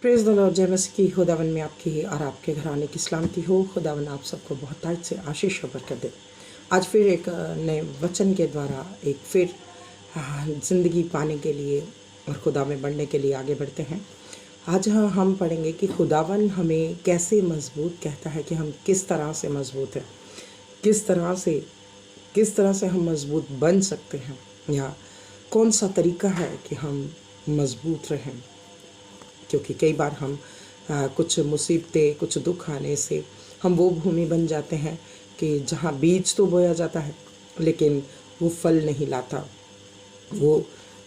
Praise the Lord. जय मसीह की। खुदावन में आपकी और आपके घराने की सलामती हो। खुदावन आप सबको बहुत ताज से आशीष और बरकत दे। आज फिर एक नए वचन के द्वारा एक फिर ज़िंदगी पाने के लिए और खुदा में बढ़ने के लिए आगे बढ़ते हैं। आज हम पढ़ेंगे कि खुदावन हमें कैसे मजबूत कहता है, कि हम किस तरह से मजबूत हैं, किस तरह से हम मजबूत बन सकते हैं, या कौन सा तरीका है कि हम मजबूत रहें। क्योंकि कई बार हम कुछ मुसीबतें, कुछ दुख आने से हम वो भूमि बन जाते हैं कि जहाँ बीज तो बोया जाता है लेकिन वो फल नहीं लाता। वो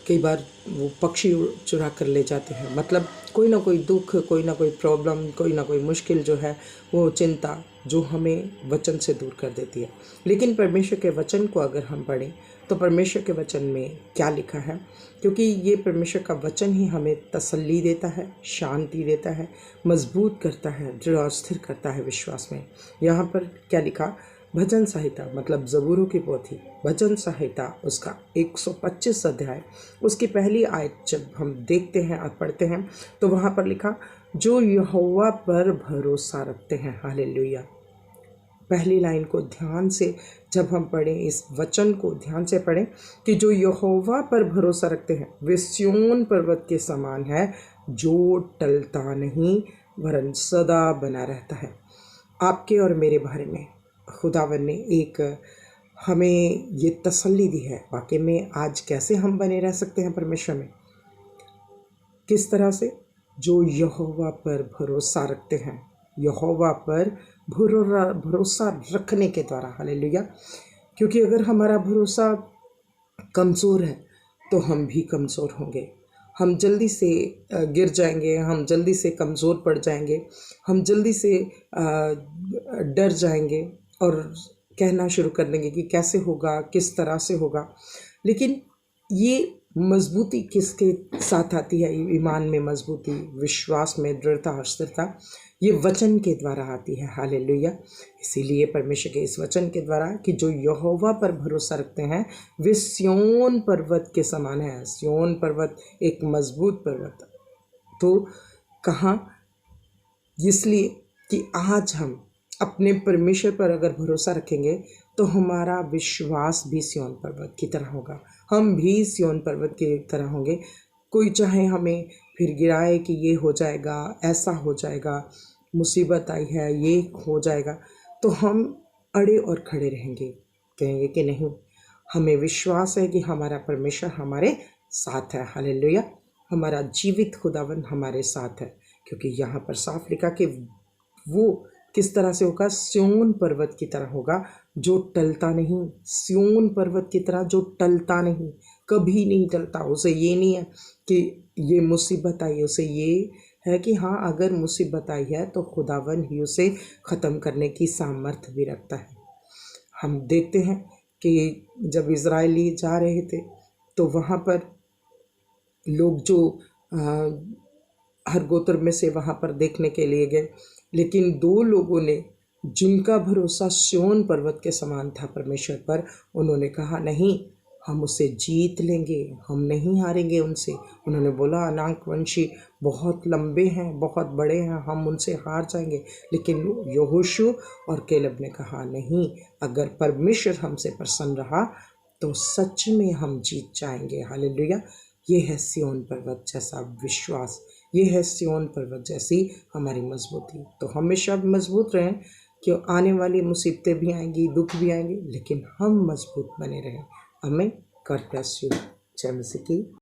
कई बार वो पक्षी चुरा कर ले जाते हैं। मतलब कोई ना कोई दुख, कोई ना कोई प्रॉब्लम, कोई ना कोई मुश्किल जो है, वो चिंता जो हमें वचन से दूर कर देती है। लेकिन परमेश्वर के वचन को अगर हम पढ़ें तो परमेश्वर के वचन में क्या लिखा है, क्योंकि ये परमेश्वर का वचन ही हमें तसल्ली देता है, शांति देता है, मजबूत करता है, दृढ़ और स्थिर करता है विश्वास में। यहाँ पर क्या लिखा, भजन संहिता मतलब ज़बूरों की पोथी, भजन संहिता उसका 125 अध्याय, उसकी पहली आयत जब हम देखते हैं और पढ़ते हैं तो वहाँ पर लिखा, जो यहोवा पर भरोसा रखते हैं। हालेलुया। पहली लाइन को ध्यान से जब हम पढ़ें, इस वचन को ध्यान से पढ़ें कि जो यहोवा पर भरोसा रखते हैं वे सिय्योन पर्वत के समान है, जो टलता नहीं वरन सदा बना रहता है। आपके और मेरे बारे में खुदावन ने एक हमें ये तसल्ली दी है। वाकई में आज कैसे हम बने रह सकते हैं परमेश्वर में, किस तरह से, जो यहोवा पर भरोसा रखते हैं, यहोवा पर भरोसा रखने के द्वारा। हालेलुया। क्योंकि अगर हमारा भरोसा कमज़ोर है तो हम भी कमज़ोर होंगे, हम जल्दी से गिर जाएंगे, हम जल्दी से कमज़ोर पड़ जाएंगे, हम जल्दी से डर जाएंगे और कहना शुरू कर देंगे कि कैसे होगा, किस तरह से होगा। लेकिन ये मजबूती किसके साथ आती है? ईमान में मजबूती, विश्वास में दृढ़ता और स्थिरता ये वचन के द्वारा आती है। हालेलुया। इसीलिए परमेश्वर के इस वचन के द्वारा कि जो यहोवा पर भरोसा रखते हैं वे सिय्योन पर्वत के समान है। सिय्योन पर्वत एक मजबूत पर्वत। तो कहाँ? इसलिए कि आज हम अपने परमेश्वर पर अगर भरोसा रखेंगे तो हमारा विश्वास भी सिय्योन पर्वत की तरह होगा, हम भी सिय्योन पर्वत की तरह होंगे। कोई चाहे हमें फिर गिराए कि ये हो जाएगा, ऐसा हो जाएगा, मुसीबत आई है, ये हो जाएगा, तो हम अड़े और खड़े रहेंगे, कहेंगे कि नहीं, हमें विश्वास है कि हमारा परमेश्वर हमारे साथ है। हालेलुया। हमारा जीवित खुदावन हमारे साथ है। क्योंकि यहाँ पर साफ लिखा कि वो किस तरह से होगा, सिय्योन पर्वत की तरह होगा जो टलता नहीं। सिय्योन पर्वत की तरह जो टलता नहीं, कभी नहीं टलता। उसे ये नहीं है कि ये मुसीबत आई, उसे ये है कि हाँ, अगर मुसीबत आई है तो खुदावन ही उसे ख़त्म करने की सामर्थ्य भी रखता है। हम देखते हैं कि जब इज़राइली जा रहे थे तो वहाँ पर लोग जो हर गोत्र में से वहाँ पर देखने के लिए गए, लेकिन दो लोगों ने जिनका भरोसा सिय्योन पर्वत के समान था परमेश्वर पर, उन्होंने कहा नहीं, हम उसे जीत लेंगे, हम नहीं हारेंगे उनसे। उन्होंने बोला अनाकवंशी बहुत लंबे हैं, बहुत बड़े हैं, हम उनसे हार जाएंगे। लेकिन यहोशू और केलेब ने कहा नहीं, अगर परमेश्वर हमसे प्रसन्न रहा तो सच में हम जीत जाएंगे। हालेलुया। ये है सिय्योन पर्वत जैसा विश्वास, ये है सिय्योन पर्वत जैसी हमारी मजबूती। तो हमेशा मजबूत रहें कि आने वाली मुसीबतें भी आएंगी, दुख भी आएंगे, लेकिन हम मजबूत बने रहें। हमें गॉड ब्लेस यू। जय मसीह की।